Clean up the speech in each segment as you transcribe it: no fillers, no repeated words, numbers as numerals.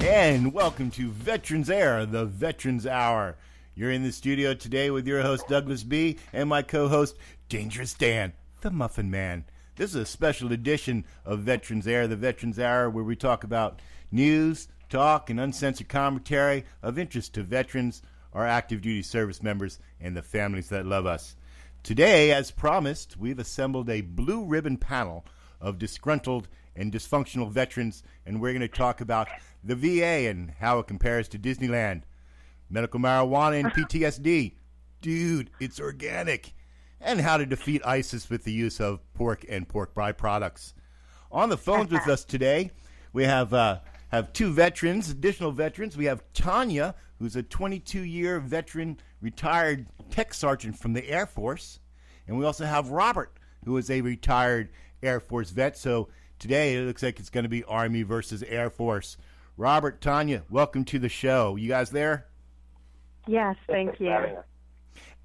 And welcome to Veterans Air, the Veterans Hour. You're in the studio today with your host, DouglasB, and my co-host, Dangerous Dan, the Muffin Man. This is a special edition of Veterans Air, the Veterans Hour, where we talk about news, talk, and uncensored commentary of interest to veterans, our active duty service members, and the families that love us. Today, as promised, we've assembled a blue ribbon panel of disgruntled and dysfunctional veterans, and we're going to talk about the VA and how it compares to Disneyland, medical marijuana and PTSD. Dude, it's organic. And how to defeat ISIS with the use of pork and pork byproducts. On the phones with us today, we have two veterans, additional veterans. We have Tanya, who's a 22-year veteran, retired tech sergeant from the Air Force. And we also have Robert, who is a retired Air Force vet. So today it looks like it's going to be Army versus Air Force. Robert, Tanya, welcome to the show. You guys there? Yes, thank you.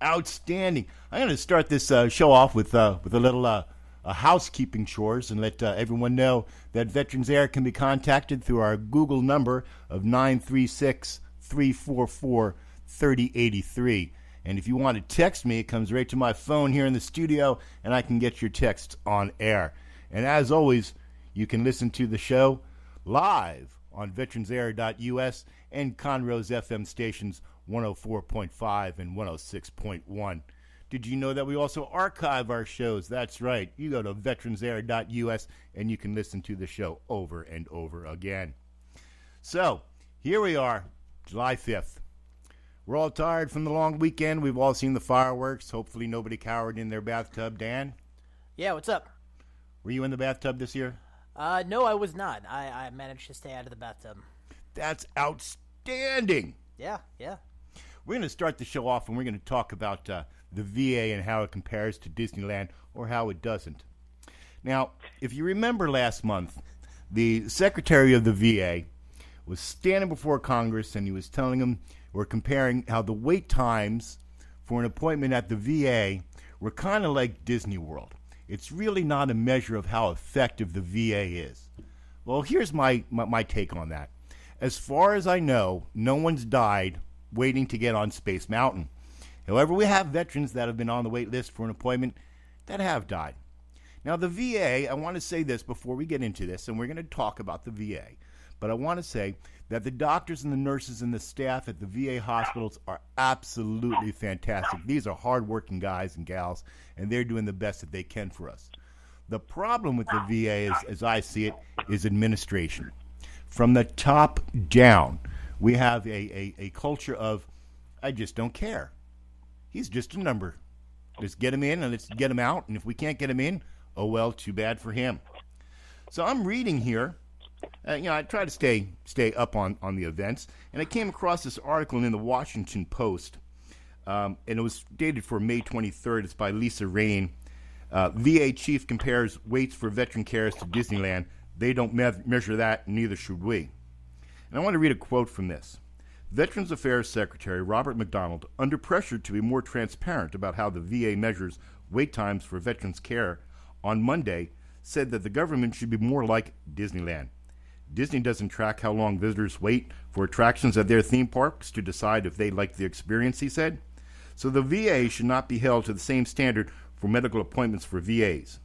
Outstanding. I'm going to start this show off with a little housekeeping chores and let everyone know that Veterans Air can be contacted through our Google number of 936-344-3083. And if you want to text me, it comes right to my phone here in the studio, and I can get your texts on air. And as always, you can listen to the show live on veteransair.us and Conroe's FM stations 104.5 and 106.1. Did you know that we also archive our shows? That's right. You go to veteransair.us and you can listen to the show over and over again. So, here we are, July 5th. We're all tired from the long weekend. We've all seen the fireworks. Hopefully nobody cowered in their bathtub. Dan? Yeah, what's up? Were you in the bathtub this year? No, I was not. I managed to stay out of the bathtub. That's outstanding. Yeah. We're going to start the show off, and we're going to talk about the VA and how it compares to Disneyland or how it doesn't. Now, if you remember last month, the Secretary of the VA was standing before Congress, and he was telling them, or comparing how the wait times for an appointment at the VA were kind of like Disney World. It's really not a measure of how effective the VA is. Well, here's my take on that. As far as I know, no one's died waiting to get on Space Mountain. However, we have veterans that have been on the wait list for an appointment that have died. Now, the VA, I want to say this before we get into this, and we're going to talk about the VA, but I want to say that the doctors and the nurses and the staff at the VA hospitals are absolutely fantastic. These are hardworking guys and gals, and they're doing the best that they can for us. The problem with the VA, as I see it, is administration. From the top down, we have a culture of, I just don't care. He's just a number. Let's get him in and let's get him out. And if we can't get him in, oh well, too bad for him. So I'm reading here. I try to stay up on the events. And I came across this article in the Washington Post. And it was dated for May 23rd. It's by Lisa Rain. VA chief compares waits for veteran cares to Disneyland. They don't measure that, neither should we. And I want to read a quote from this. Veterans Affairs Secretary Robert McDonald, under pressure to be more transparent about how the VA measures wait times for veterans care, on Monday said that the government should be more like Disneyland. Disney doesn't track how long visitors wait for attractions at their theme parks to decide if they like the experience, he said. So the VA should not be held to the same standard for medical appointments for VAs.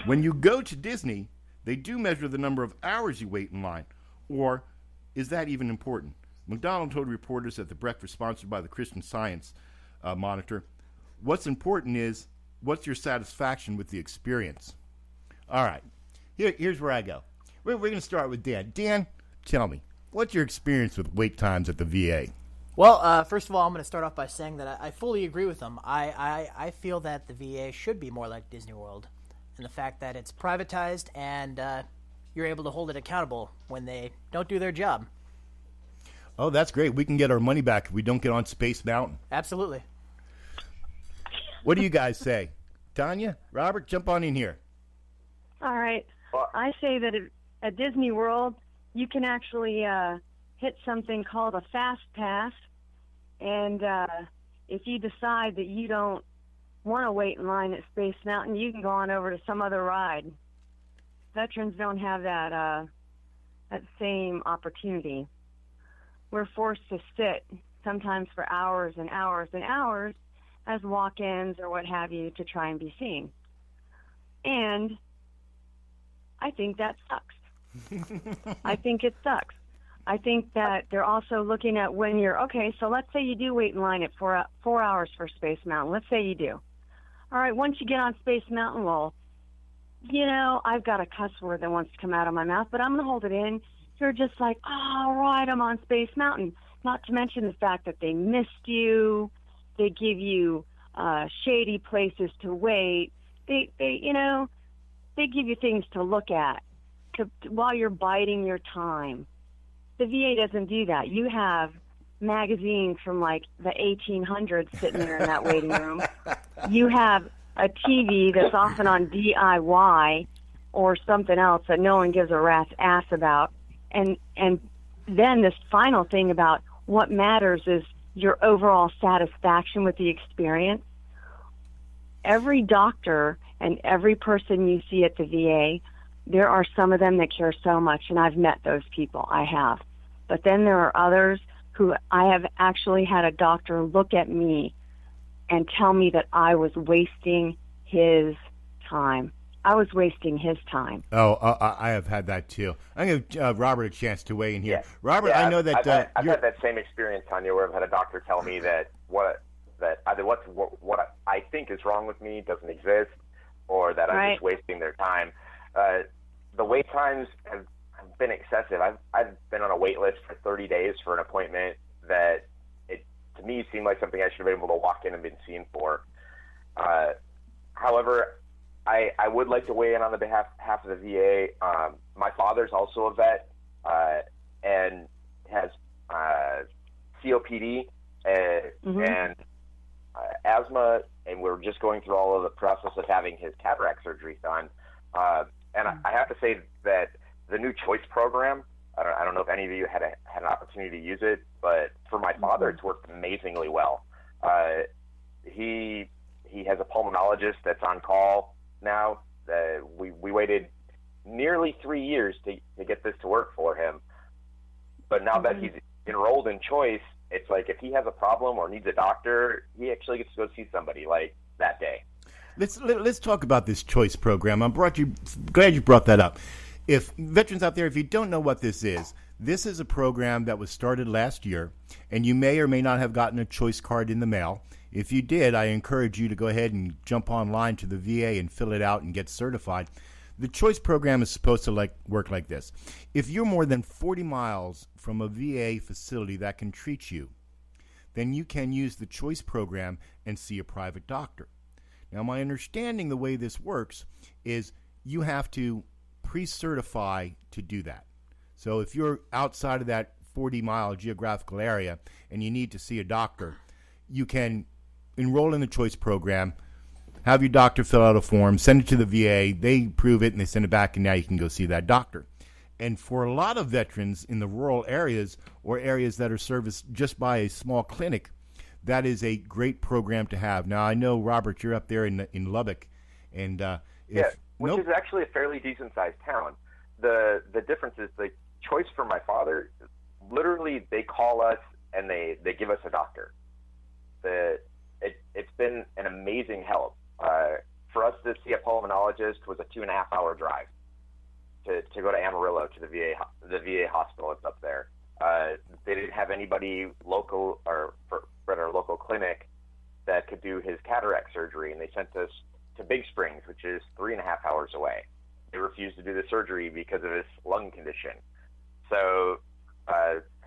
When you go to Disney, they do measure the number of hours you wait in line. Or is that even important? McDonald told reporters at the breakfast sponsored by the Christian Science Monitor, what's important is, what's your satisfaction with the experience? All right, here's where I go. We're going to start with Dan. Dan, tell me, what's your experience with wait times at the VA? Well, first of all, I'm going to start off by saying that I fully agree with them. I feel that the VA should be more like Disney World, and the fact that it's privatized and you're able to hold it accountable when they don't do their job. Oh, that's great. We can get our money back if we don't get on Space Mountain. Absolutely. What do you guys say? Tanya, Robert, jump on in here. All right. I say that at Disney World, you can actually hit something called a fast pass, and if you decide that you don't want to wait in line at Space Mountain, you can go on over to some other ride. Veterans don't have that that same opportunity. We're forced to sit sometimes for hours and hours and hours as walk-ins or what have you to try and be seen. And I think that sucks. I think it sucks. I think that they're also looking at when you're, okay, so let's say you do wait in line at 4 hours for Space Mountain. Let's say you do. All right, once you get on Space Mountain, well, you know, I've got a cuss word that wants to come out of my mouth, but I'm going to hold it in. You're just like, all right, I'm on Space Mountain. Not to mention the fact that they missed you. They give you shady places to wait. They you know, they give you things to look at while you're biding your time. The VA doesn't do that. You have magazines from like the 1800s sitting there in that waiting room. You have a TV that's often on DIY or something else that no one gives a rat's ass about. And then this final thing about what matters is your overall satisfaction with the experience. Every doctor and every person you see at the VA, there are some of them that care so much, and I've met those people. I have. But then there are others who I have actually had a doctor look at me and tell me that I was wasting his time. I was wasting his time. Oh, I have had that too. I'm going to give Robert a chance to weigh in here. Yeah. Robert, Yeah, I know that I've had that same experience, Tanya, where I've had a doctor tell me that what I think is wrong with me doesn't exist, or that I'm just wasting their time. The wait times have been excessive. I've been on a wait list for 30 days for an appointment that to me seemed like something I should have been able to walk in and been seen for. However, I would like to weigh in on the behalf of the VA. My father's also a vet and has COPD and asthma, and we're just going through all of the process of having his cataract surgery done. And I have to say that the new Choice program, I don't know if any of you had an opportunity to use it, but for my father, it's worked amazingly well. He has a pulmonologist that's on call now. We waited nearly 3 years to get this to work for him. But now that he's enrolled in Choice, it's like if he has a problem or needs a doctor, he actually gets to go see somebody like that day. Let's talk about this Choice program. I'm glad you brought that up. If veterans out there, if you don't know what this is a program that was started last year, and you may or may not have gotten a Choice card in the mail. If you did, I encourage you to go ahead and jump online to the VA and fill it out and get certified. The Choice program is supposed to work like this. If you're more than 40 miles from a VA facility that can treat you, then you can use the Choice program and see a private doctor. Now, my understanding the way this works is you have to pre-certify to do that. So if you're outside of that 40-mile geographical area and you need to see a doctor, you can enroll in the Choice program, have your doctor fill out a form, send it to the VA, they approve it, and they send it back, and now you can go see that doctor. And for a lot of veterans in the rural areas or areas that are serviced just by a small clinic, that is a great program to have. Now, I know, Robert, you're up there in Lubbock, and which is actually a fairly decent-sized town. The difference is the Choice for my father, literally they call us and they give us a doctor. It's been an amazing help. For us to see a pulmonologist was a 2.5-hour drive to go to Amarillo to the VA hospital that's up there. They didn't have anybody local or at our local clinic that could do his cataract surgery, and they sent us to Big Springs, which is 3.5 hours away. They refused to do the surgery because of his lung condition. So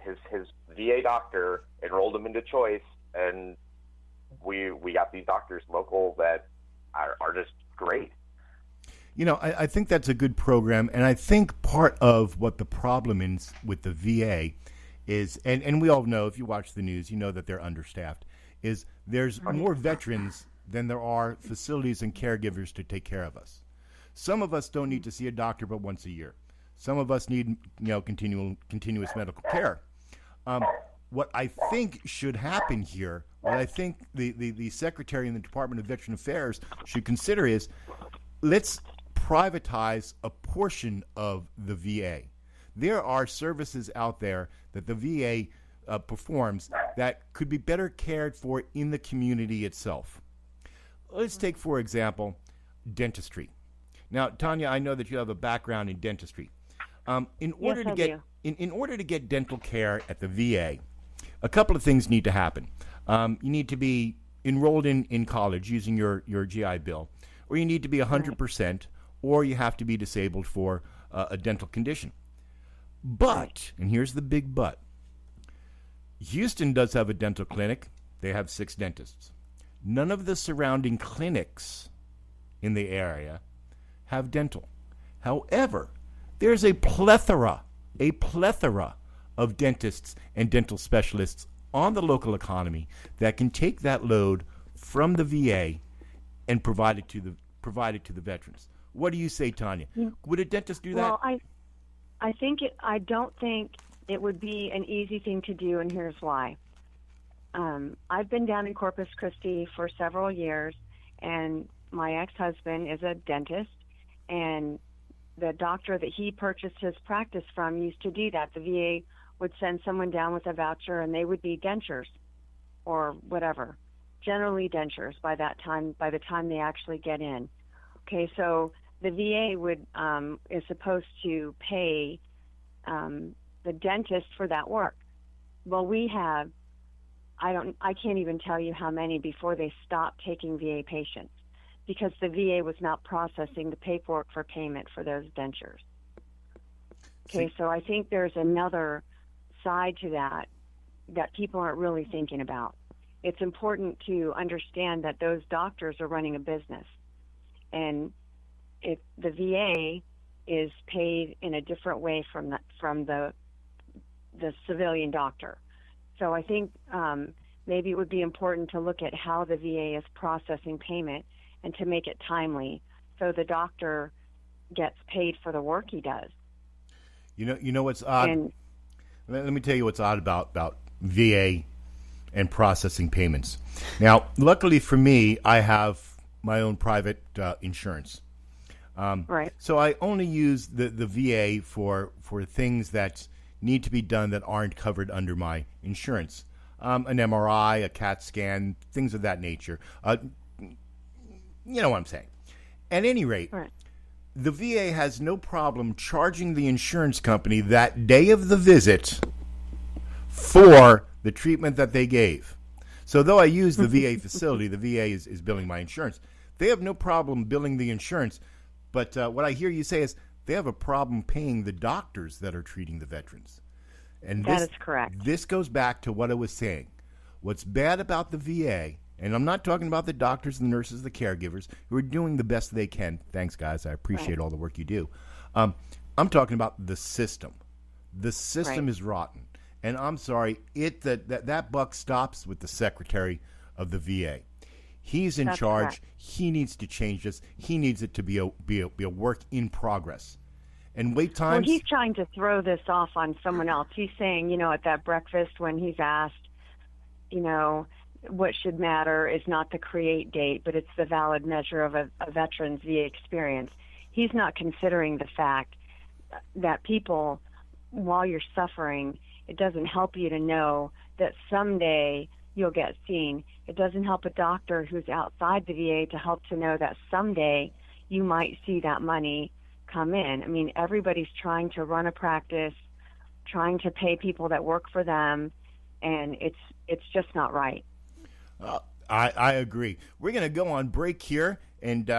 his VA doctor enrolled him into Choice, and we got these doctors local that are just great. You know, I think that's a good program, and I think part of what the problem is with the VA is, and we all know, if you watch the news, you know that they're understaffed, is there's more veterans than there are facilities and caregivers to take care of us. Some of us don't need to see a doctor but once a year. Some of us need, continuous medical care. What I think should happen here, what I think the Secretary in the Department of Veteran Affairs should consider is, let's privatize a portion of the VA. There are services out there that the VA performs that could be better cared for in the community itself. Let's take, for example, dentistry. Now, Tanya, I know that you have a background in dentistry. In order to get dental care at the VA, a couple of things need to happen. You need to be enrolled in college using your GI Bill, or you need to be 100%, or you have to be disabled for a dental condition. But, and here's the big but, Houston does have a dental clinic. They have 6 dentists. None of the surrounding clinics in the area have dental. However, there's a plethora of dentists and dental specialists on the local economy that can take that load from the VA and provide it to the veterans. What do you say, Tanya? Would a dentist do that? Well, I don't think it would be an easy thing to do, and here's why. I've been down in Corpus Christi for several years, and my ex-husband is a dentist, and the doctor that he purchased his practice from used to do that. The VA would send someone down with a voucher, and they would be dentures or whatever, generally dentures by the time they actually get in. Okay, so the VA is supposed to pay the dentist for that work. Well, we have, I can't even tell you how many before they stopped taking VA patients because the VA was not processing the paperwork for payment for those dentures. Okay, so I think there's another side to that people aren't really thinking about. It's important to understand that those doctors are running a business, and if the VA is paid in a different way from the civilian doctor. So I think maybe it would be important to look at how the VA is processing payment and to make it timely so the doctor gets paid for the work he does. You know what's odd? Let me tell you what's odd about VA and processing payments. Now, luckily for me, I have my own private insurance. Right. So I only use the VA for things that need to be done that aren't covered under my insurance. An MRI, a CAT scan, things of that nature. You know what I'm saying. At any rate, right. The VA has no problem charging the insurance company that day of the visit for the treatment that they gave. So though I use the VA facility, the VA is billing my insurance. They have no problem billing the insurance. But what I hear you say is they have a problem paying the doctors that are treating the veterans. And that is correct. This goes back to what I was saying. What's bad about the VA, and I'm not talking about the doctors, the nurses, the caregivers, who are doing the best they can. Thanks, guys. I appreciate all the work you do. I'm talking about the system. The system is rotten. And I'm sorry, that buck stops with the secretary of the VA. He's in charge. Correct. He needs to change this. He needs it to be a work in progress. And wait times. Well, he's trying to throw this off on someone else. He's saying, at that breakfast when he's asked, what should matter is not the create date, but it's the valid measure of a veteran's VA experience. He's not considering the fact that people, while you're suffering, it doesn't help you to know that someday you'll get seen. It doesn't help a doctor who's outside the VA to help to know that someday you might see that money come in. I mean, everybody's trying to run a practice, trying to pay people that work for them, and it's just not right. I agree. We're going to go on break here, and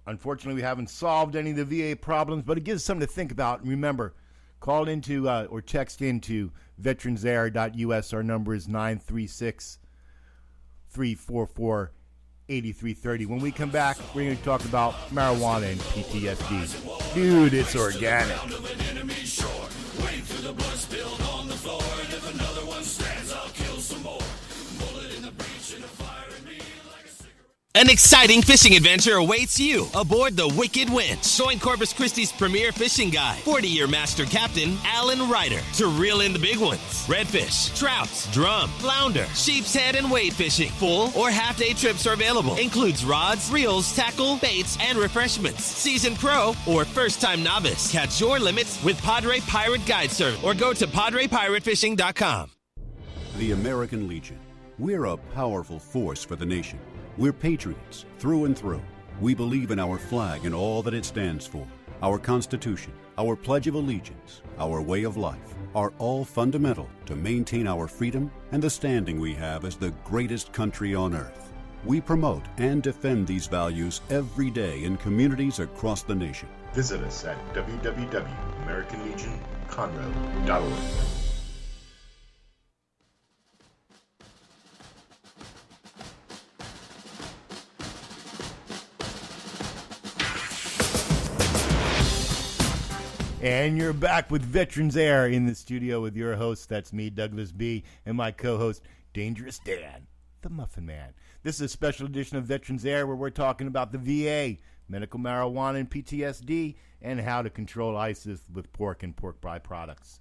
unfortunately we haven't solved any of the VA problems, but it gives us something to think about. And remember, call into or text into veteransair.us. Our number is 936-344-8330. When we come back, we're going to talk about marijuana and PTSD. Dude, it's organic. An exciting fishing adventure awaits you aboard the Wicked Winch. Join Corpus Christi's premier fishing guide, 40-year master captain Alan Ryder, to reel in the big ones. Redfish, trouts, drum, flounder, sheep's head, and wade fishing. Full or half-day trips are available. Includes rods, reels, tackle, baits, and refreshments. Seasoned pro or first-time novice. Catch your limits with Padre Pirate Guide Service or go to PadrePirateFishing.com. The American Legion. We're a powerful force for the nation. We're patriots through and through. We believe in our flag and all that it stands for. Our Constitution, our Pledge of Allegiance, our way of life are all fundamental to maintain our freedom and the standing we have as the greatest country on earth. We promote and defend these values every day in communities across the nation. Visit us at www.americanlegionconroe.org. And you're back with Veterans Air in the studio with your host, that's me, Douglas B., and my co-host, Dangerous Dan, the Muffin Man. This is a special edition of Veterans Air where we're talking about the VA, medical marijuana and PTSD, and how to control ISIS with pork and pork byproducts.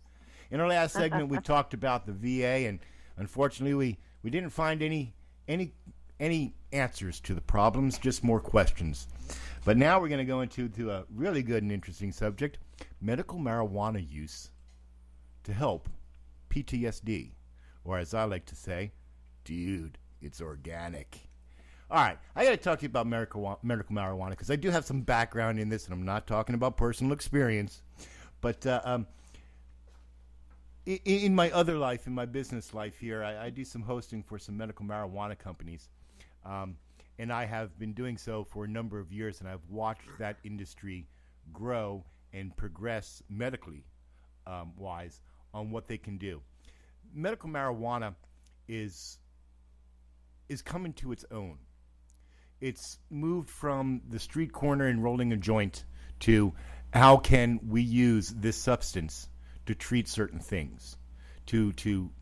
In our last segment, we talked about the VA, and unfortunately, we didn't find any answers to the problems, just more questions. But now we're going to go into a really good and interesting subject, medical marijuana use to help PTSD, or as I like to say, dude, it's organic. All right, I got to talk to you about medical marijuana because I do have some background in this, and I'm not talking about personal experience. But in my other life, in my business life here, I do some hosting for some medical marijuana companies. And I have been doing so for a number of years, and I've watched that industry grow and progress medically wise on what they can do. Medical marijuana is coming to its own. It's moved from the street corner and rolling a joint to how can we use this substance to treat certain things, to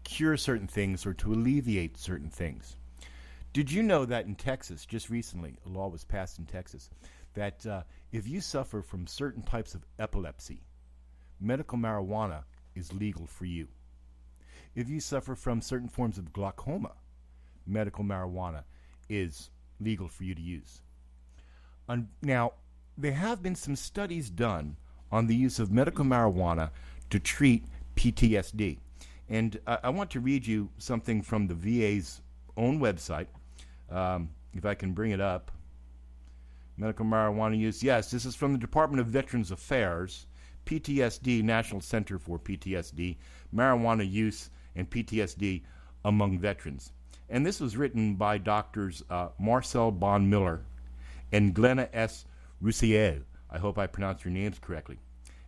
cure certain things, or to alleviate certain things. Did you know that in Texas, just recently, a law was passed in Texas, that if you suffer from certain types of epilepsy, medical marijuana is legal for you. If you suffer from certain forms of glaucoma, medical marijuana is legal for you to use. Now, there have been some studies done on the use of medical marijuana to treat PTSD. And I want to read you something from the VA's own website. If I can bring it up. Medical marijuana use. Yes, this is from the Department of Veterans Affairs, PTSD, National Center for PTSD, marijuana use and PTSD among veterans. And this was written by doctors Marcel Bon Miller and Glenna S. Roussiel. I hope I pronounced your names correctly.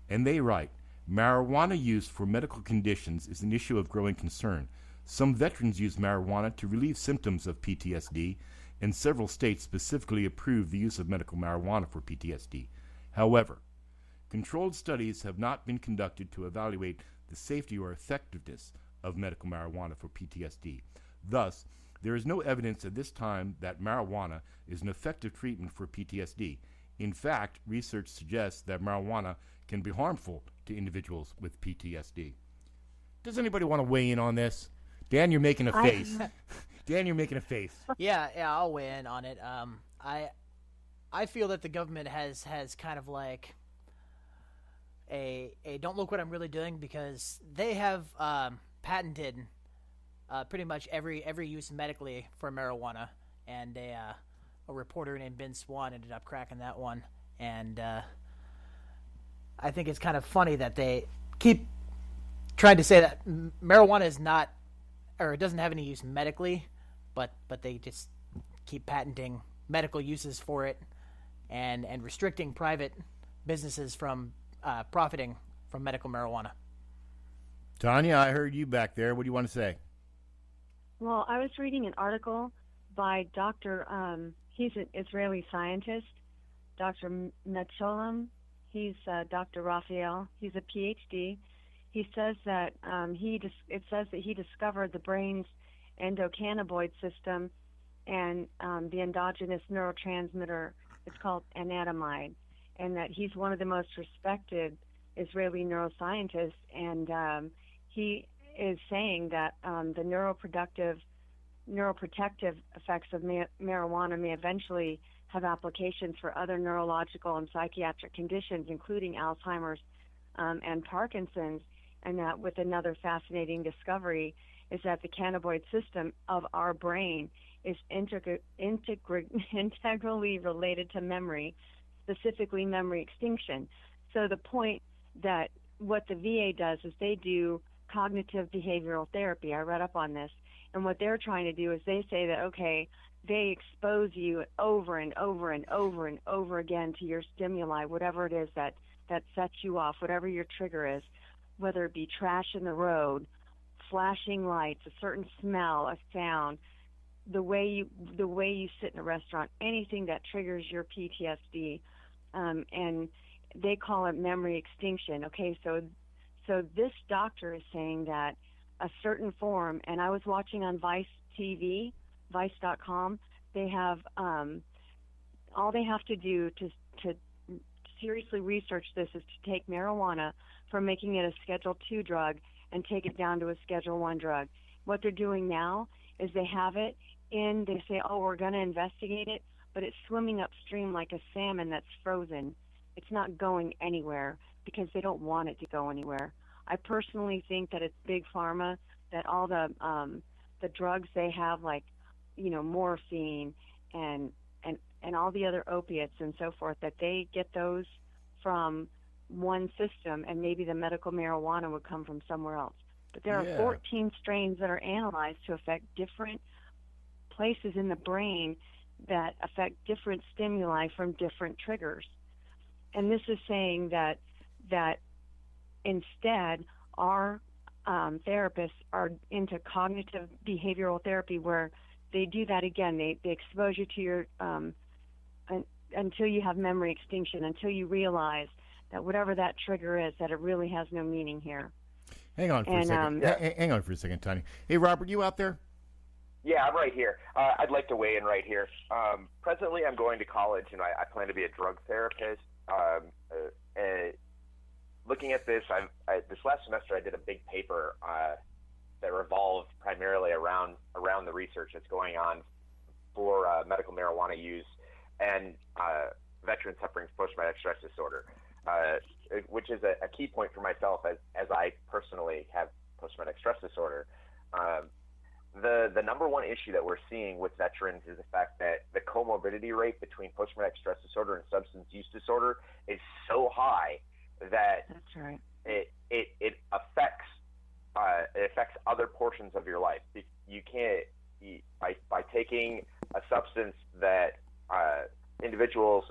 And they write, marijuana use for medical conditions is an issue of growing concern. Some veterans use marijuana to relieve symptoms of PTSD, and several states specifically approve the use of medical marijuana for PTSD. However, controlled studies have not been conducted to evaluate the safety or effectiveness of medical marijuana for PTSD. Thus, there is no evidence at this time that marijuana is an effective treatment for PTSD. In fact, research suggests that marijuana can be harmful to individuals with PTSD. Does anybody want to weigh in on this? Dan, you're making a face. Dan, you're making a face. Yeah, I'll weigh in on it. I feel that the government has kind of like a don't look what I'm really doing, because they have patented pretty much every use medically for marijuana, and a reporter named Ben Swan ended up cracking that one, and I think it's kind of funny that they keep trying to say that marijuana is not, or it doesn't have any use medically, but they just keep patenting medical uses for it and restricting private businesses from profiting from medical marijuana. Tanya, I heard you back there. What do you want to say? Well, I was reading an article by Dr. He's an Israeli scientist, Dr. Metzolam. He's Dr. Raphael. He's a PhD. He says that it says that he discovered the brain's endocannabinoid system and the endogenous neurotransmitter is called anandamide, and that he's one of the most respected Israeli neuroscientists, and he is saying that the neuroprotective effects of marijuana may eventually have applications for other neurological and psychiatric conditions, including Alzheimer's and Parkinson's, and that with another fascinating discovery is that the cannabinoid system of our brain is integrally related to memory, specifically memory extinction. So the point that what the VA does is they do cognitive behavioral therapy. I read up on this. And what they're trying to do is they say that, okay, they expose you over and over and over and over again to your stimuli, whatever it is that sets you off, whatever your trigger is, whether it be trash in the road, flashing lights, a certain smell, a sound, the way you sit in a restaurant, anything that triggers your PTSD, and they call it memory extinction. Okay, so this doctor is saying that a certain form, and I was watching on Vice TV, Vice.com. They have all they have to do to seriously research this is to take marijuana from making it a Schedule II drug and take it down to a Schedule I drug. What they're doing now is they have it in. They say, "Oh, we're going to investigate it," but it's swimming upstream like a salmon that's frozen. It's not going anywhere because they don't want it to go anywhere. I personally think that it's big pharma, that all the drugs they have, like, morphine and all the other opiates and so forth, that they get those from one system, and maybe the medical marijuana would come from somewhere else. But there are 14 strains that are analyzed to affect different places in the brain that affect different stimuli from different triggers. And this is saying that instead, our therapists are into cognitive behavioral therapy, where they do that again. They expose you to your until you have memory extinction, until you realize that whatever that trigger is, that it really has no meaning here. Hang on for a second. Hang on for a second, Tony. Hey, Robert, you out there? Yeah, I'm right here. I'd like to weigh in right here. Presently, I'm going to college, and I plan to be a drug therapist. Looking at this, this last semester I did a big paper that revolved primarily around the research that's going on for medical marijuana use and veterans suffering from post-traumatic stress disorder, which is a key point for myself as I personally have post-traumatic stress disorder. The number one issue that we're seeing with veterans is the fact that the comorbidity rate between post-traumatic stress disorder and substance use disorder is so high that that's right. It affects other portions of your life. You can't by taking a substance that individuals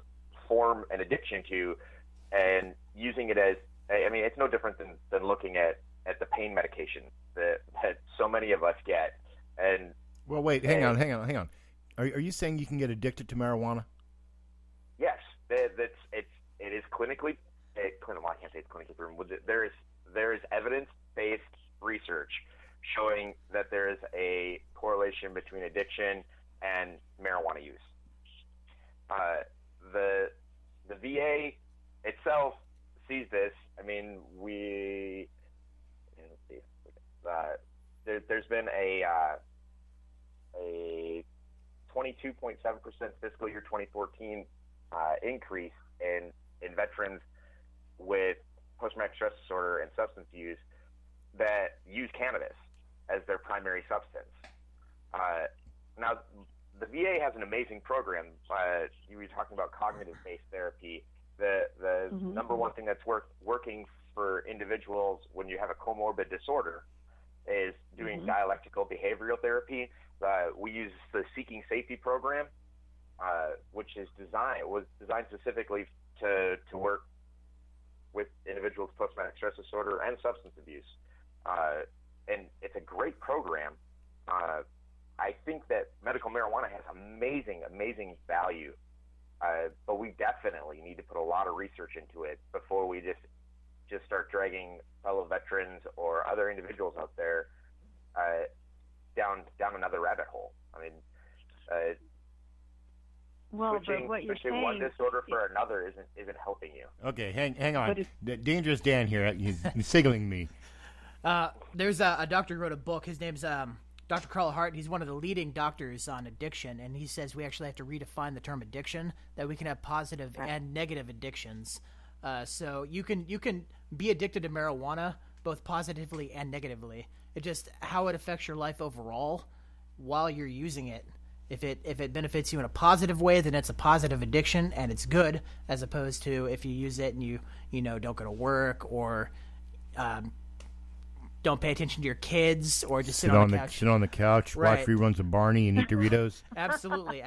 form an addiction to and using it as, it's no different than looking at the pain medication that so many of us get. And well, wait, hang on. Are you saying you can get addicted to marijuana? Yes, it is clinically. Well, I can't say it's clinically proven. There is evidence-based research showing that there is a correlation between addiction and marijuana use. The VA itself sees this. There's been a 22.7% fiscal year 2014 increase in veterans with post-traumatic stress disorder and substance use that use cannabis as their primary substance. Now, the VA has an amazing program. You were talking about cognitive-based therapy. The number one thing that's working for individuals when you have a comorbid disorder is doing dialectical behavioral therapy. We use the Seeking Safety program, which was designed specifically to work with individuals with post-traumatic stress disorder and substance abuse. And it's a great program. I think that medical marijuana has amazing value, but we definitely need to put a lot of research into it before we just start dragging fellow veterans or other individuals out there down another rabbit hole. Well, switching, but what you're switching saying, one disorder for another isn't helping you. Okay, hang on. But Dangerous Dan here. He's signaling me. There's a doctor who wrote a book. His name's Dr. Carl Hart. He's one of the leading doctors on addiction, and he says we actually have to redefine the term addiction, that we can have positive and negative addictions. So you can be addicted to marijuana both positively and negatively. It just how it affects your life overall while you're using it. If it benefits you in a positive way, then it's a positive addiction and it's good, as opposed to if you use it and you don't go to work or don't pay attention to your kids or just sit on the couch. Sit on the couch, Right. watch reruns of Barney and eat Doritos. Absolutely.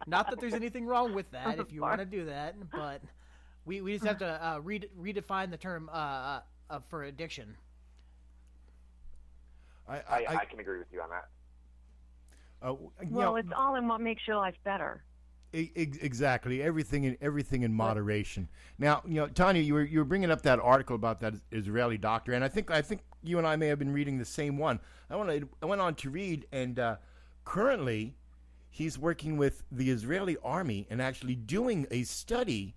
Not that there's anything wrong with that if you want to do that, but we just have to redefine the term for addiction. I can agree with you on that. well, it's all in what makes your life better. Exactly. Everything in moderation. Now, Tanya, you were bringing up that article about that Israeli doctor, and I think you and I may have been reading the same one. I went on to read, and currently, he's working with the Israeli army and actually doing a study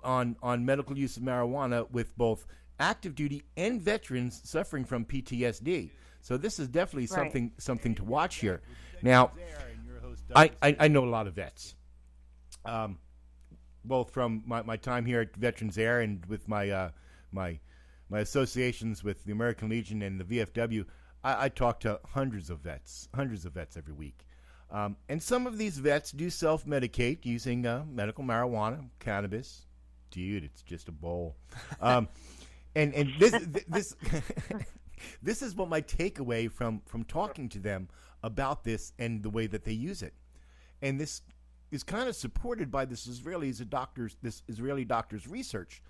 on medical use of marijuana with both active duty and veterans suffering from PTSD. So this is definitely something to watch here. Now, I know a lot of vets. Both from my time here at Veterans Air and with my associations with the American Legion and the VFW, I talk to hundreds of vets every week. And some of these vets do self-medicate using medical marijuana, cannabis. Dude, it's just a bowl. And this this is what my takeaway from talking to them about this and the way that they use it. And this is kind of supported by this Israeli doctor's research.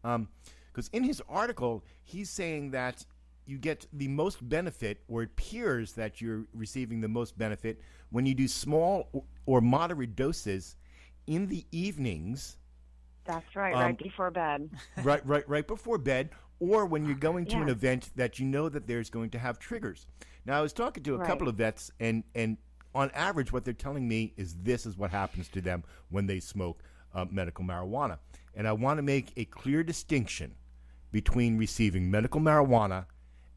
Because in his article, he's saying that you get the most benefit, or it appears that you're receiving the most benefit, when you do small or moderate doses in the evenings. That's right, right before bed. Right before bed, or when you're going to an event that you know that there's going to have triggers. Now, I was talking to a couple of vets, and on average, what they're telling me is this is what happens to them when they smoke medical marijuana. And I want to make a clear distinction between receiving medical marijuana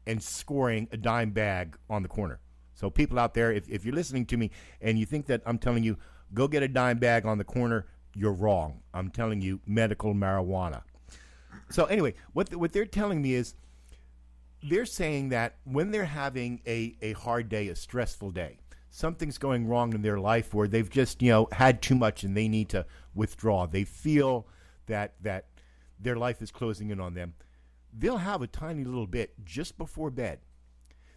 and scoring a dime bag on the corner. So people out there, if you're listening to me and you think that I'm telling you, go get a dime bag on the corner, you're wrong. I'm telling you medical marijuana. So anyway, what they're telling me is they're saying that when they're having a hard day, a stressful day, something's going wrong in their life or they've just, had too much and they need to withdraw. They feel that their life is closing in on them. They'll have a tiny little bit just before bed.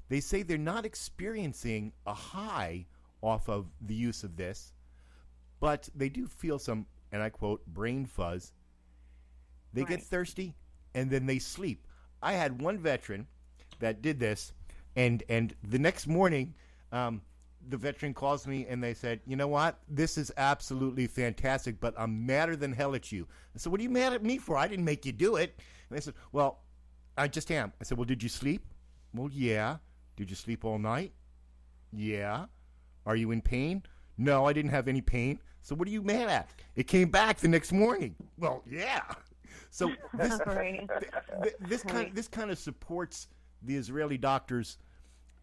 They say they're not experiencing a high off of the use of this, but they do feel some, and I quote, brain fuzz. They get thirsty, and then they sleep. I had one veteran that did this, and the next morning, the veteran calls me, and they said, you know what? This is absolutely fantastic, but I'm madder than hell at you. I said, what are you mad at me for? I didn't make you do it. And they said, well, I just am. I said, well, did you sleep? Well, yeah. Did you sleep all night? Yeah. Are you in pain? No, I didn't have any pain. So what are you mad at? It came back the next morning. Well, yeah. So this kind of supports the Israeli doctor's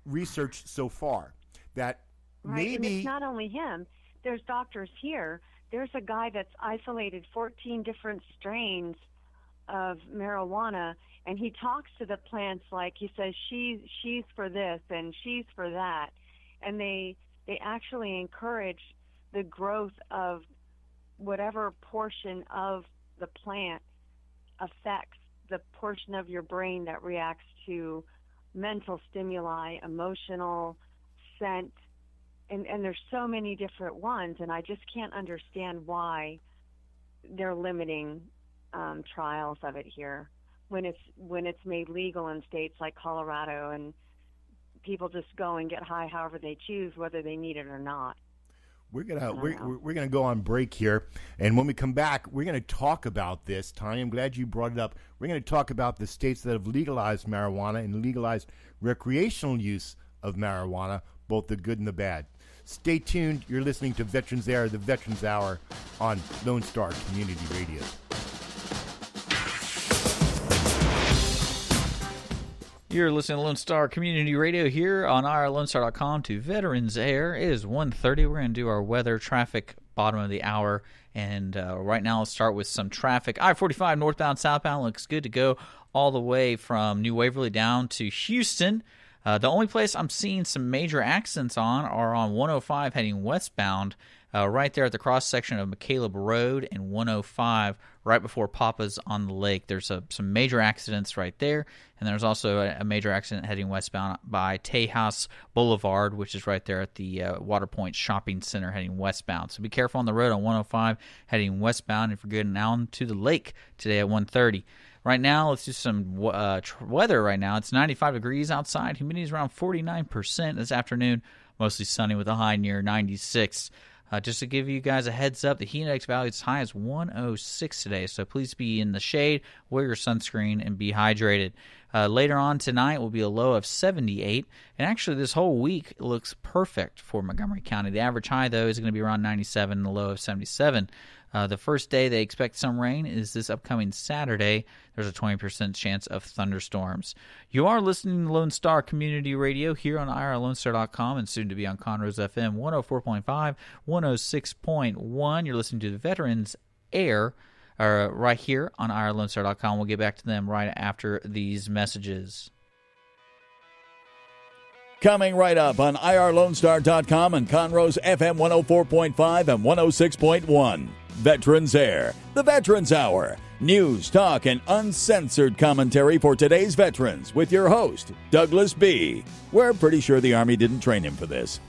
research so far that maybe and it's not only him. There's doctors here. There's a guy that's isolated 14 different strains of marijuana, and he talks to the plants like he says she's for this and she's for that, and they actually encourage the growth of whatever portion of the plant affects the portion of your brain that reacts to mental stimuli, emotional, scent, and there's so many different ones, and I just can't understand why they're limiting trials of it here when it's made legal in states like Colorado, and people just go and get high however they choose, whether they need it or not. We're gonna go on break here, and when we come back, we're gonna talk about this. Tanya, I'm glad you brought it up. We're gonna talk about the states that have legalized marijuana and legalized recreational use of marijuana, both the good and the bad. Stay tuned. You're listening to Veterans Air, the Veterans Hour on Lone Star Community Radio. You're listening to Lone Star Community Radio here on irlonestar.com to Veterans Air. It is 1:30. We're going to do our weather, traffic, bottom of the hour. And right now, let's start with some traffic. I-45 northbound, southbound looks good to go all the way from New Waverly down to Houston. The only place I'm seeing some major accidents on are on 105 heading westbound, right there at the cross-section of McCaleb Road and 105, right before Papa's on the Lake. There's some major accidents right there, and there's also a major accident heading westbound by Tejas Boulevard, which is right there at the Waterpoint Shopping Center heading westbound. So be careful on the road on 105 heading westbound if you're getting out to the lake today at 1:30. Right now, let's do some weather right now. It's 95 degrees outside. Humidity is around 49% this afternoon. Mostly sunny with a high near 96. Just to give you guys a heads up, the heat index value is as high as 106 today. So please be in the shade, wear your sunscreen, and be hydrated. Later on tonight will be a low of 78. And actually, this whole week looks perfect for Montgomery County. The average high, though, is going to be around 97 and a low of 77. The first day they expect some rain is this upcoming Saturday. There's a 20% chance of thunderstorms. You are listening to Lone Star Community Radio here on irlonestar.com and soon to be on Conroe's FM 104.5, 106.1. You're listening to the Veterans Air right here on irlonestar.com. We'll get back to them right after these messages. Coming right up on irlonestar.com and Conroe's FM 104.5 and 106.1. Veterans Air, the Veterans Hour. News, talk, and uncensored commentary for today's veterans with your host, DouglasB. We're pretty sure the Army didn't train him for this.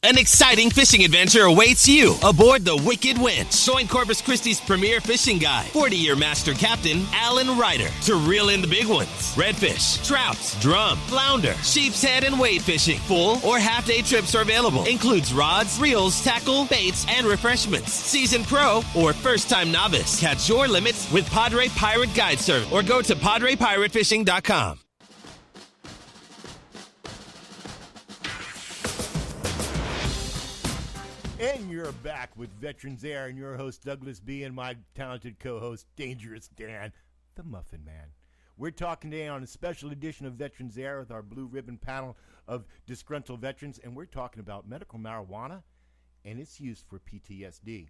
An exciting fishing adventure awaits you aboard the Wicked Winch. Join Corpus Christi's premier fishing guide, 40-year master captain Alan Ryder, to reel in the big ones. Redfish, trouts, drum, flounder, sheep's head, and wade fishing. Full or half-day trips are available. Includes rods, reels, tackle, baits, and refreshments. Seasoned pro or first-time novice. Catch your limits with Padre Pirate Guide Service or go to PadrePirateFishing.com. And you're back with Veterans Air and your host, DouglasB, and my talented co-host, Dangerous Dan, the Muffin Man. We're talking today on a special edition of Veterans Air with our blue ribbon panel of disgruntled veterans, and we're talking about medical marijuana and its use for PTSD.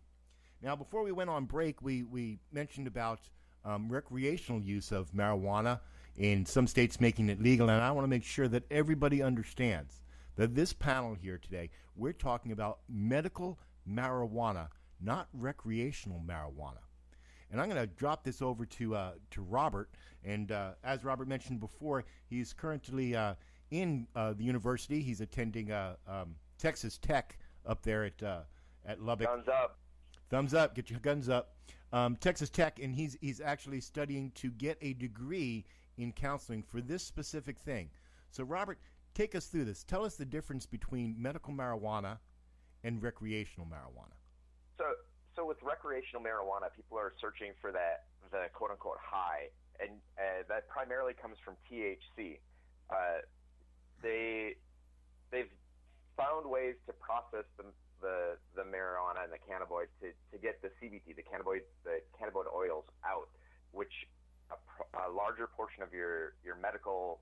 Now, before we went on break, we mentioned about recreational use of marijuana in some states making it legal, and I want to make sure that everybody understands that this panel here today, we're talking about medical marijuana, not recreational marijuana. And I'm going to drop this over to Robert. And as Robert mentioned before, he's currently in the university. He's attending Texas Tech up there at Lubbock. Thumbs up. Thumbs up. Get your guns up. Texas Tech, and he's actually studying to get a degree in counseling for this specific thing. So, Robert, take us through this. Tell us the difference between medical marijuana and recreational marijuana. So with recreational marijuana, people are searching for the quote-unquote high, and that primarily comes from THC. They've found ways to process the marijuana and the cannabinoids to get the CBD, the cannabinoid oils out, which a larger portion of your medical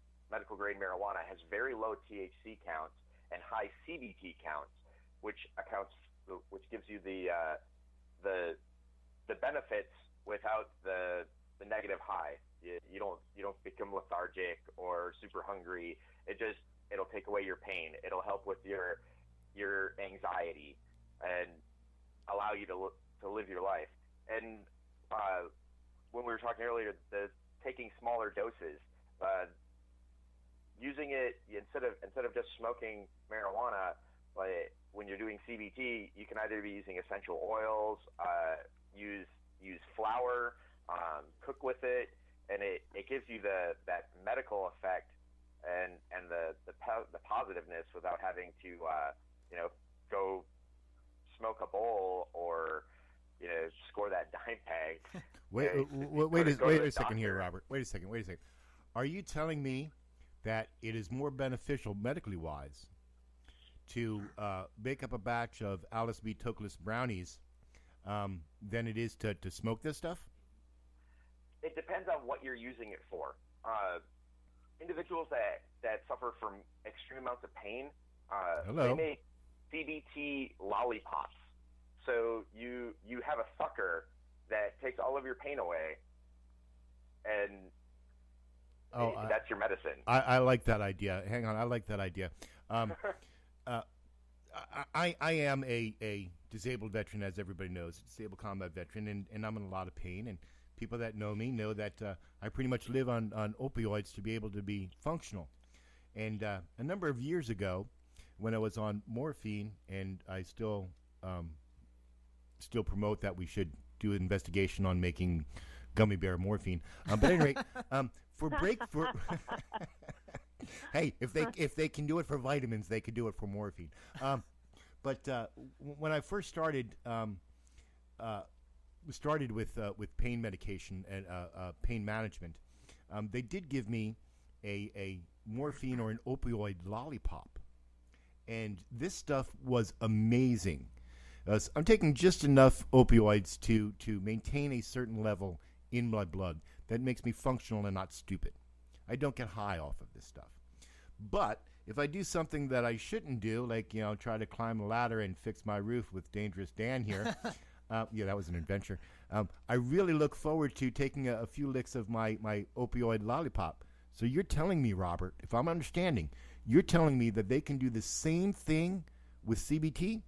grade marijuana has very low THC counts and high CBD counts, which gives you the benefits without the negative high. You don't become lethargic or super hungry. It'll take away your pain. It'll help with your anxiety and allow you to live your life. And when we were talking earlier, taking smaller doses. Using it instead of just smoking marijuana, like when you're doing CBT, you can either be using essential oils, use flour, cook with it, and it gives you that medical effect and the positiveness without having to go smoke a bowl or score that dime tag. Wait a second here, Robert. Wait a second. Are you telling me that it is more beneficial medically wise to bake up a batch of DouglasB Tokeless brownies than it is to smoke this stuff? It depends on what you're using it for. Individuals that suffer from extreme amounts of pain, they make CBT lollipops. So you have a sucker that takes all of your pain away, and that's your medicine. I like that idea. Hang on, I like that idea. I am a disabled veteran, as everybody knows, a disabled combat veteran, and I'm in a lot of pain. And people that know me know that I pretty much live on opioids to be able to be functional. And a number of years ago, when I was on morphine, and I still promote that we should do an investigation on making gummy bear morphine. But at any rate, hey, if they can do it for vitamins, they could do it for morphine. But when I first started with pain medication and pain management, they did give me a morphine or an opioid lollipop, and this stuff was amazing. I'm taking just enough opioids to maintain a certain level in my blood that makes me functional and not stupid. I don't get high off of this stuff. But if I do something that I shouldn't do, like, try to climb a ladder and fix my roof with Dangerous Dan here, yeah, that was an adventure. I really look forward to taking a few licks of my opioid lollipop. So you're telling me, Robert, if I'm understanding, you're telling me that they can do the same thing with CBT?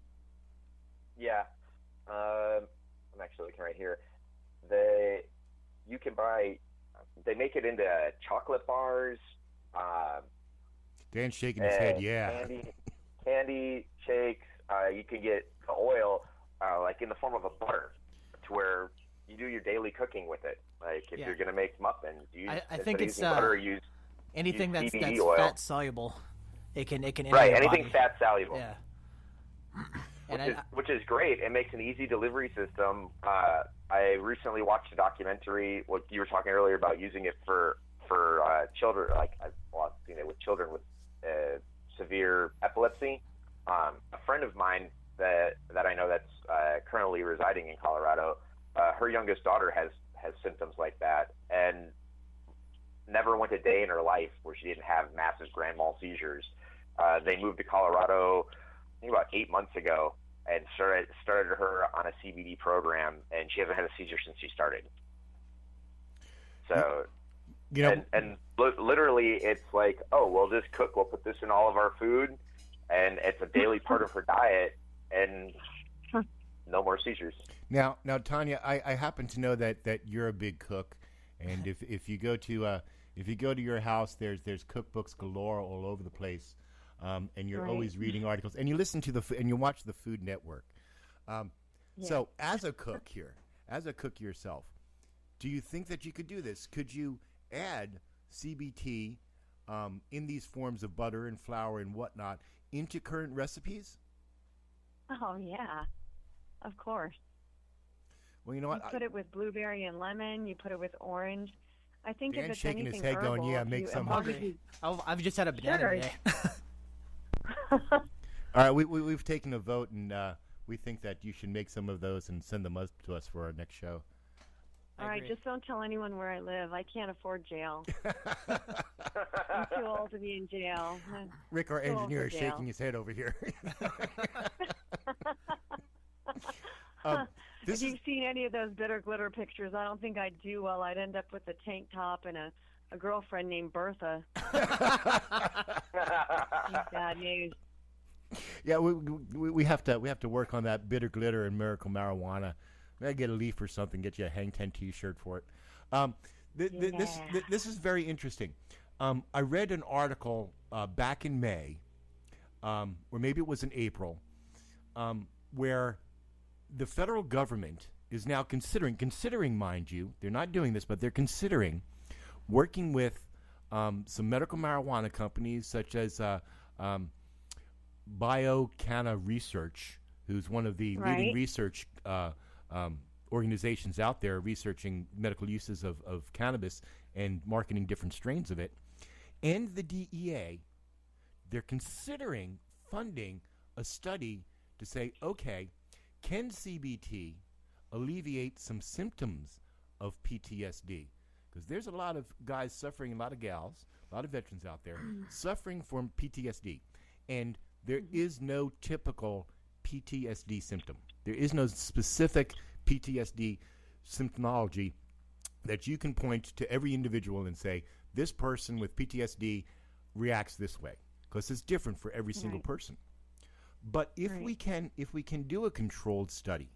Yeah. I'm actually looking right here. You can buy, they make it into chocolate bars. Dan's shaking his head, yeah. Candy shakes. You can get the oil, like in the form of a butter, to where you do your daily cooking with it. Like if you're going to make muffins, I think it's butter, use anything that's oil. fat soluble. It can enter right, your anything body. fat soluble. Yeah. Which is great. It makes an easy delivery system. I recently watched a documentary. What you were talking earlier about using it for children. Like I've seen it with children with severe epilepsy. A friend of mine that I know that's currently residing in Colorado, her youngest daughter has symptoms like that, and never went a day in her life where she didn't have massive grand mal seizures. They moved to Colorado, I think about 8 months ago, and started her on a CBD program, and she hasn't had a seizure since she started. So, and literally, it's like, oh, we'll just cook. We'll put this in all of our food, and it's a daily part of her diet, and no more seizures. Now, Tanya, I happen to know that you're a big cook, and if you go to your house, there's cookbooks galore all over the place. And you're always reading articles, and you listen to and you watch the Food Network. So, as a cook yourself, do you think that you could do this? Could you add CBT in these forms of butter and flour and whatnot into current recipes? Oh yeah, of course. Well, you know what? You put it with blueberry and lemon. You put it with orange. I think Dan's if it's shaking anything his head, herbal, going, "Yeah, make some." I've just had a banana today. All right, we've taken a vote, and we think that you should make some of those and send them to us for our next show. All right, just don't tell anyone where I live. I can't afford jail. I'm too old to be in jail. Rick, our engineer, is shaking his head over here. If you've seen any of those bitter glitter pictures, I don't think I'd do well. I'd end up with a tank top and a girlfriend named Bertha. Bad news. Yeah, we have to work on that bitter glitter and miracle marijuana. Maybe get a leaf or something. Get you a Hang 10 T-shirt for it. This is very interesting. I read an article back in May, or maybe it was in April, where the federal government is now considering, mind you, they're not doing this, but they're considering working with some medical marijuana companies such as BioCanna Research, who's one of the leading research organizations out there researching medical uses of cannabis and marketing different strains of it, and the DEA. They're considering funding a study to say, okay, can CBT alleviate some symptoms of PTSD? Because there's a lot of guys suffering, a lot of gals, a lot of veterans out there suffering from PTSD. And there is no typical PTSD symptom. There is no specific PTSD symptomology that you can point to every individual and say, this person with PTSD reacts this way, because it's different for every single person. But if we can do a controlled study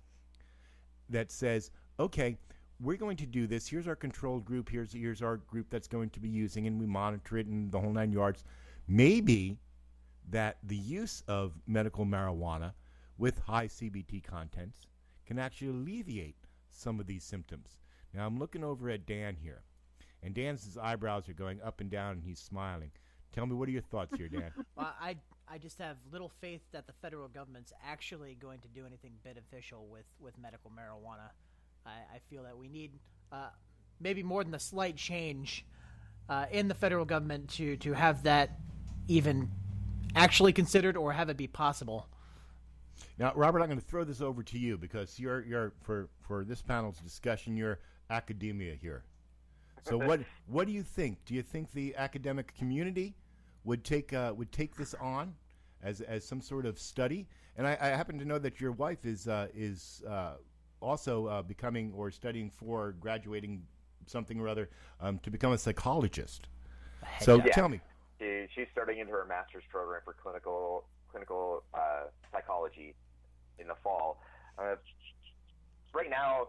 that says, okay, we're going to do this, here's our controlled group, here's our group that's going to be using, and we monitor it and the whole 9 yards, maybe that the use of medical marijuana with high CBT contents can actually alleviate some of these symptoms. Now, I'm looking over at Dan here, and Dan's eyebrows are going up and down, and he's smiling. Tell me, what are your thoughts here, Dan? Well, I just have little faith that the federal government's actually going to do anything beneficial with medical marijuana. I feel that we need maybe more than a slight change in the federal government to have that even actually considered or have it be possible. Now, Robert, I'm going to throw this over to you because you're for this panel's discussion, you're academia here. So what do you think? Do you think the academic community would take this on as some sort of study? And I happen to know that your wife is also becoming or studying for graduating something or other to become a psychologist. So tell me. She's starting into her master's program for clinical psychology in the fall. Right now,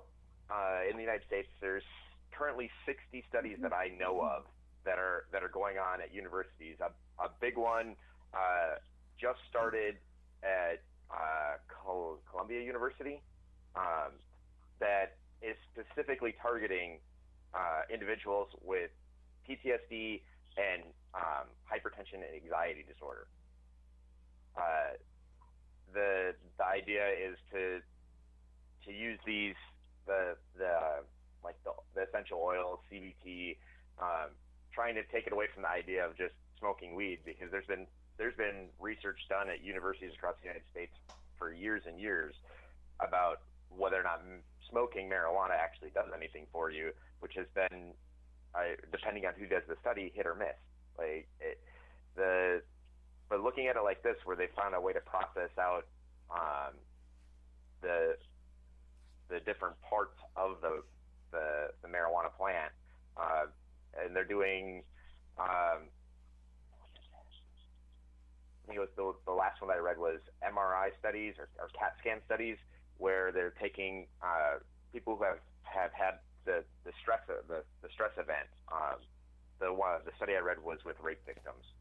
in the United States, there's currently 60 studies that I know of that are going on at universities. A big one just started at Columbia University that is specifically targeting individuals with PTSD and hypertension and anxiety disorder. The idea is to use the essential oils, CBT, trying to take it away from the idea of just smoking weed, because there's been research done at universities across the United States for years and years about whether or not smoking marijuana actually does anything for you, which has been, depending on who does the study, hit or miss. But looking at it like this, where they found a way to process out the different parts of the marijuana plant, and they're doing, I think it was the last one that I read was MRI studies or CAT scan studies, where they're taking people who have had the stress event. The study I read was with rape victims.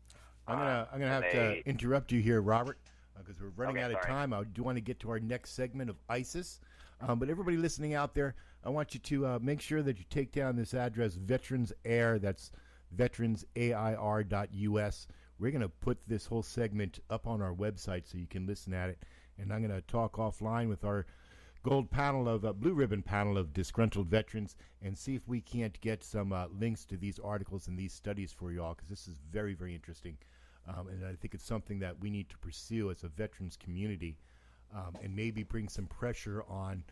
I'm gonna have to interrupt you here, Robert, because we're running out of time. I do want to get to our next segment of ISIS. But everybody listening out there, I want you to make sure that you take down this address, Veterans Air. That's veteransair.us. We're going to put this whole segment up on our website so you can listen at it. And I'm going to talk offline with our gold panel of blue ribbon panel of disgruntled veterans and see if we can't get some links to these articles and these studies for you all, because this is very, very interesting. And I think it's something that we need to pursue as a veterans community, and maybe bring some pressure on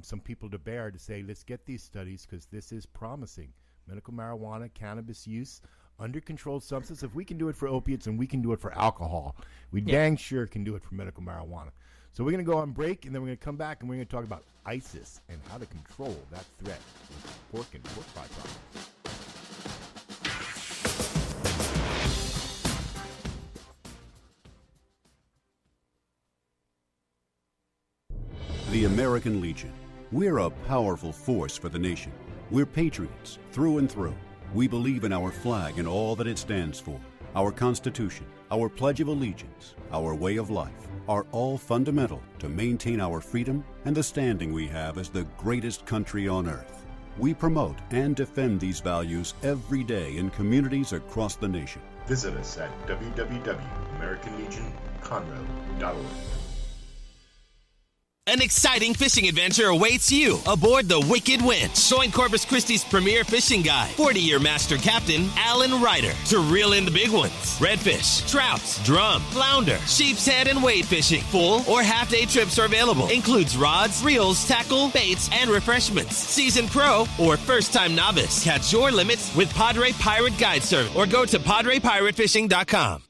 some people to bear to say, let's get these studies, because this is promising. Medical marijuana, cannabis use, under controlled substance. If we can do it for opiates and we can do it for alcohol, we dang sure can do it for medical marijuana. So we're going to go on break, and then we're going to come back, and we're going to talk about ISIS and how to control that threat with pork and pork byproducts. The American Legion. We're a powerful force for the nation. We're patriots through and through. We believe in our flag and all that it stands for. Our Constitution, our Pledge of Allegiance, our way of life are all fundamental to maintain our freedom and the standing we have as the greatest country on earth. We promote and defend these values every day in communities across the nation. Visit us at www.americanlegionconroe.org. An exciting fishing adventure awaits you aboard the Wicked Winch. Join Corpus Christi's premier fishing guide, 40-year master captain Alan Ryder, to reel in the big ones. Redfish, trouts, drum, flounder, sheep's head, and wade fishing. Full or half-day trips are available. Includes rods, reels, tackle, baits, and refreshments. Seasoned pro or first-time novice. Catch your limits with Padre Pirate Guide Service or go to PadrePirateFishing.com.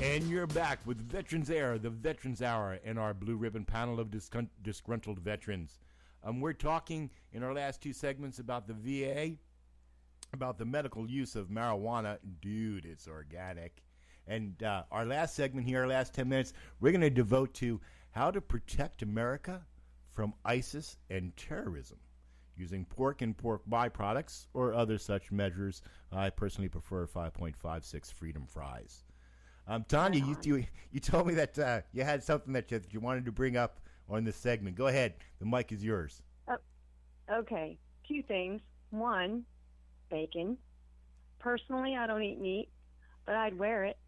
And you're back with Veterans Air, the Veterans Hour, and our blue ribbon panel of disgruntled veterans. We're talking in our last two segments about the VA, about the medical use of marijuana. Dude, it's organic. And our last segment here, our last 10 minutes, we're going to devote to how to protect America from ISIS and terrorism using pork and pork byproducts or other such measures. I personally prefer 5.56 Freedom Fries. Tanya, you told me that you had something that you wanted to bring up on this segment. Go ahead. The mic is yours. Okay. Two things. One, bacon. Personally, I don't eat meat, but I'd wear it.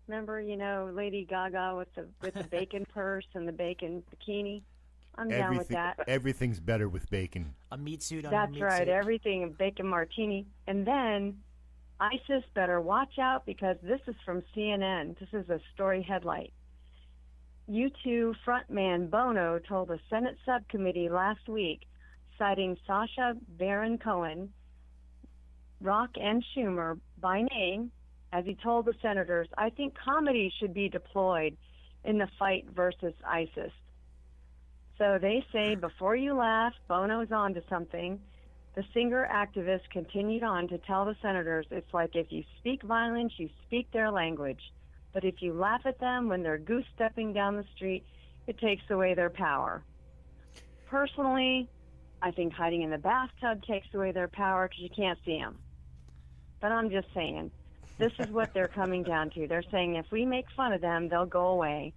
Remember, Lady Gaga with the bacon purse and the bacon bikini? I'm down with that. Everything's better with bacon. A meat suit on That's a meat right. suit. Everything, a bacon martini. And then ISIS better watch out, because this is from CNN. This is a story headline. U2 frontman Bono told a Senate subcommittee last week, citing Sacha Baron Cohen, Rock, and Schumer by name, as he told the senators, "I think comedy should be deployed in the fight versus ISIS." So they say, before you laugh, Bono's on to something. The singer-activist continued on to tell the senators, it's like if you speak violence, you speak their language. But if you laugh at them when they're goose-stepping down the street, it takes away their power. Personally, I think hiding in the bathtub takes away their power because you can't see them. But I'm just saying, this is what they're coming down to. They're saying if we make fun of them, they'll go away.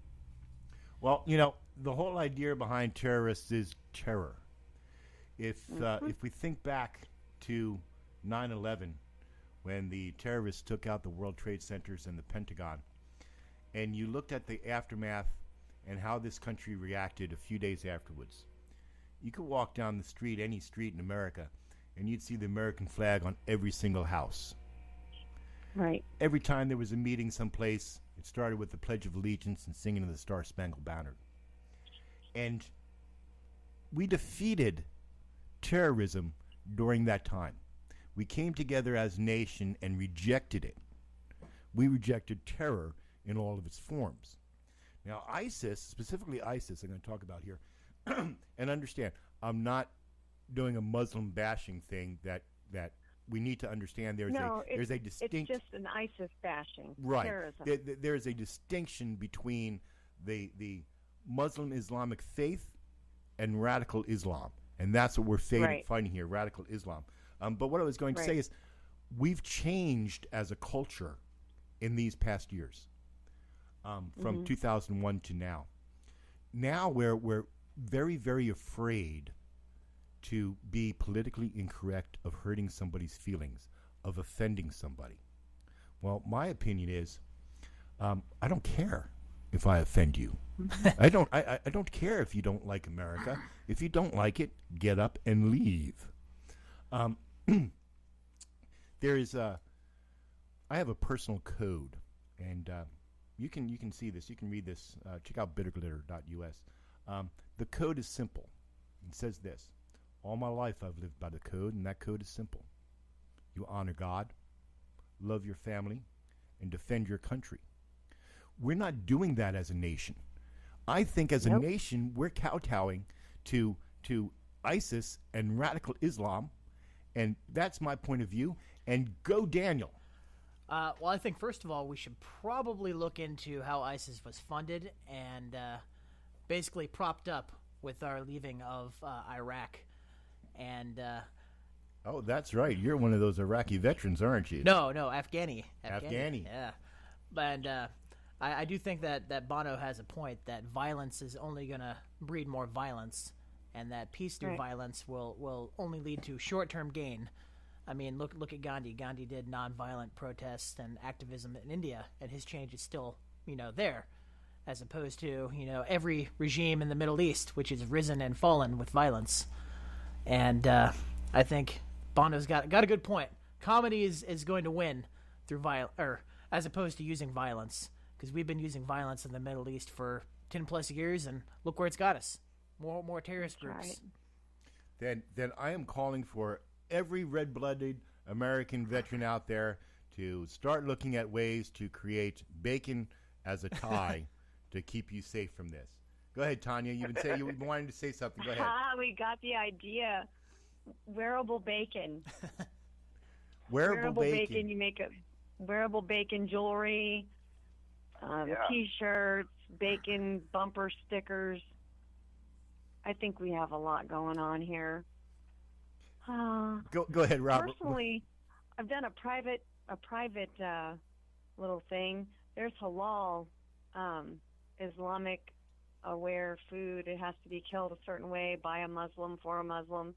Well, the whole idea behind terrorists is terror. If we think back to 9/11, when the terrorists took out the World Trade Centers and the Pentagon, and you looked at the aftermath and how this country reacted a few days afterwards, you could walk down the street, any street in America, and you'd see the American flag on every single house. Right. Every time there was a meeting someplace, it started with the Pledge of Allegiance and singing of the Star-Spangled Banner. And we defeated terrorism during that time. We came together as a nation and rejected it. We rejected terror in all of its forms. Now, ISIS, specifically ISIS, I'm going to talk about here, and understand, I'm not doing a Muslim bashing thing that we need to understand. There's a distinct. It's just an ISIS bashing. Right. Terrorism. There's a distinction between the Muslim Islamic faith and radical Islam. And that's what we're fighting here, radical Islam. But what I was going to say is we've changed as a culture in these past years, from 2001 to now. Now we're very, very afraid to be politically incorrect, of hurting somebody's feelings, of offending somebody. Well, my opinion is I don't care if I offend you. I don't care if you don't like America. If you don't like it, get up and leave. I have a personal code, and you can see this. You can read this. Check out bitterglitter.us. The code is simple. It says this: all my life I've lived by the code, and that code is simple. You honor God, love your family, and defend your country. We're not doing that as a nation. I think as a nation, we're kowtowing to ISIS and radical Islam, and that's my point of view. And go Daniel. Well, I think, first of all, we should probably look into how ISIS was funded and basically propped up with our leaving of Iraq. And oh, that's right. You're one of those Iraqi veterans, aren't you? No, Afghani. Afghani. Yeah. And I do think that Bono has a point, that violence is only going to breed more violence, and that peace through violence will only lead to short-term gain. I mean, look at Gandhi. Gandhi did nonviolent protests and activism in India, and his change is still, there, as opposed to, every regime in the Middle East, which has risen and fallen with violence. And I think Bondo's got a good point. Comedy is going to win through as opposed to using violence, because we've been using violence in the Middle East for 10+ years, and look where it's got us. More terrorist groups. Right. Then I am calling for every red-blooded American veteran out there to start looking at ways to create bacon as a tie to keep you safe from this. Go ahead, Tanya. You've been wanting to say something. Go ahead. We got the idea. Wearable bacon. Wearable bacon. You make a wearable bacon jewelry, T-shirts, bacon bumper stickers. I think we have a lot going on here. Go ahead, Robert. Personally, I've done a private little thing. There's halal, Islamic aware food. It has to be killed a certain way by a Muslim for a Muslim.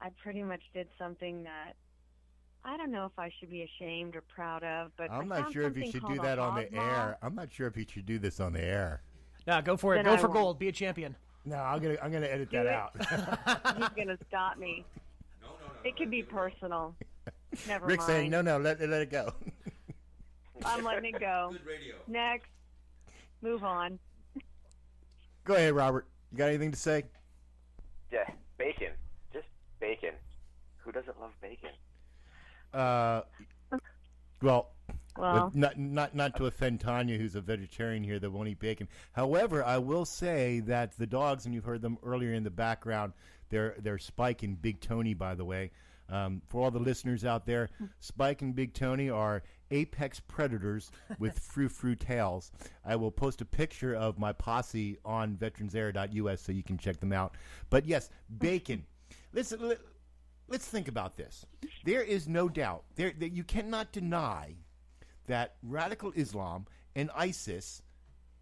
I pretty much did something that I don't know if I should be ashamed or proud of, but I'm not sure if you should do that on the air. I'm not sure if you should do this on the air. No, go for it. Go for gold. Be a champion. No, I'm gonna edit that out. He's gonna stop me. No. It could be personal. Never Rick's mind. saying no. Let it go. I'm letting it go. Good radio. Next. Move on. Go ahead, Robert. You got anything to say? Yeah, bacon. Just bacon. Who doesn't love bacon? Well, not to offend Tanya, who's a vegetarian here that won't eat bacon. However, I will say that the dogs, and you've heard them earlier in the background, they're Spike and Big Tony, by the way. For all the listeners out there, Spike and Big Tony are apex predators with frou-frou tails. I will post a picture of my posse on veteransair.us so you can check them out. But yes, bacon. Let's think about this. There is no doubt that you cannot deny that radical Islam and ISIS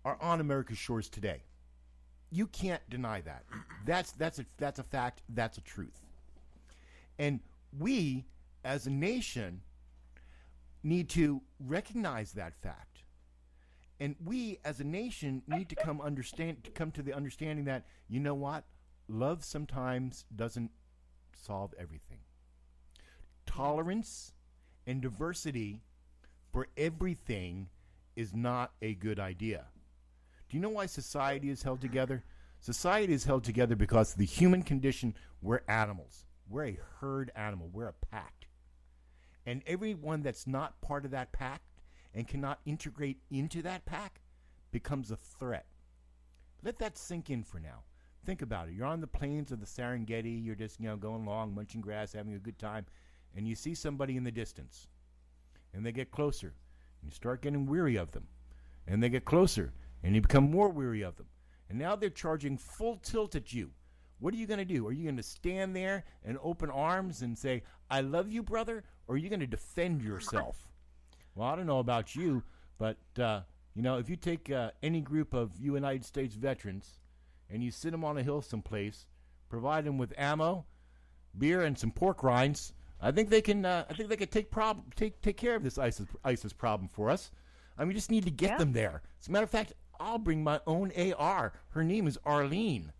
are on America's shores today. You can't deny that. That's a fact. That's a truth. And we, as a nation, need to recognize that fact. And we, as a nation, need to come to the understanding that, you know what? Love sometimes doesn't solve everything. Tolerance and diversity for everything is not a good idea. Do you know why society is held together? Society is held together because of the human condition. We're animals. We're a herd animal. We're a pack. And everyone that's not part of that pack and cannot integrate into that pack becomes a threat. Let that sink in for now. Think about it. You're on the plains of the Serengeti. You're just, going along, munching grass, having a good time, and you see somebody in the distance. And they get closer, and you start getting weary of them. And they get closer, and you become more weary of them. And now they're charging full tilt at you. What are you going to do? Are you going to stand there and open arms and say, I love you, brother? Or are you going to defend yourself? Well, I don't know about you, but, if you take any group of United States veterans and you sit them on a hill someplace, provide them with ammo, beer, and some pork rinds, I think they can. Take care of this ISIS problem for us. We just need to get them there. As a matter of fact, I'll bring my own AR. Her name is Arlene.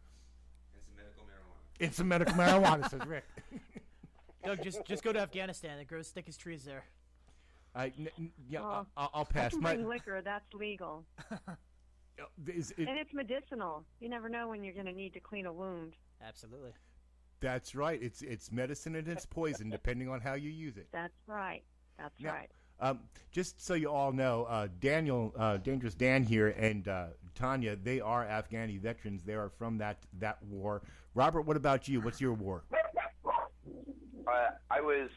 It's a medical marijuana, says Rick. Doug, just go to Afghanistan. It grows thick as trees there. I'll pass. I can bring liquor. That's legal. And it's medicinal. You never know when you're going to need to clean a wound. Absolutely. That's right. It's medicine and it's poison, depending on how you use it. That's right. That's right. Just so you all know, Daniel, Dangerous Dan here, and Tanya, they are Afghani veterans. They are from that war. Robert, what about you? What's your war? I was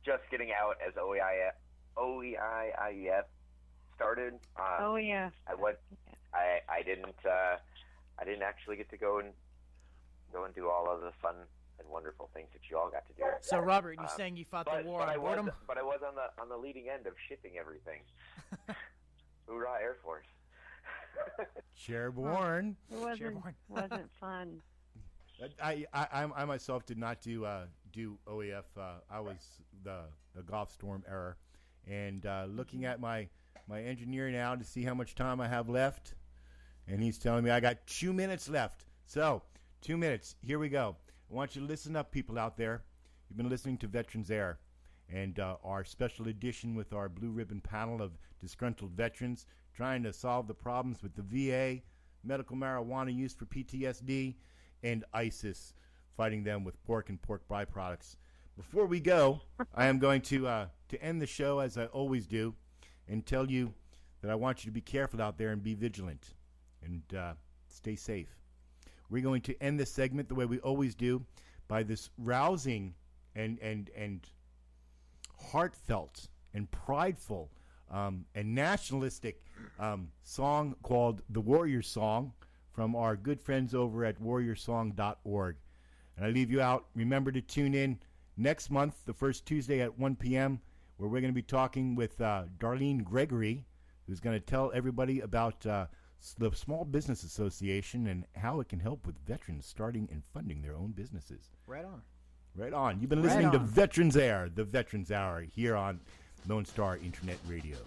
just getting out as OEIF started. OEF. I didn't actually get to go and do all of the fun and wonderful things that you all got to do. So, Robert, you're saying you fought the war on boredom? But I was on the leading end of shipping everything. Hoorah, Air Force. Chairborne. It wasn't fun. I myself did not do OEF. I was the Golf Storm era, and looking at my engineer now to see how much time I have left, and he's telling me I got 2 minutes left. So 2 minutes. Here we go. I want you to listen up, people out there. You've been listening to Veterans Air, and our special edition with our blue ribbon panel of disgruntled veterans trying to solve the problems with the VA, medical marijuana use for PTSD, and ISIS, fighting them with pork and pork byproducts. Before we go, I am going to end the show as I always do and tell you that I want you to be careful out there and be vigilant and stay safe. We're going to end this segment the way we always do by this rousing and heartfelt and prideful and nationalistic song called The Warrior Song from our good friends over at warriorsong.org. And I leave you out. Remember to tune in next month, the first Tuesday at 1 p.m., where we're going to be talking with Darlene Gregory, who's going to tell everybody about the Small Business Association and how it can help with veterans starting and funding their own businesses. Right on. Right on. You've been listening to Veterans Air, the Veterans Hour, here on Lone Star Internet Radio.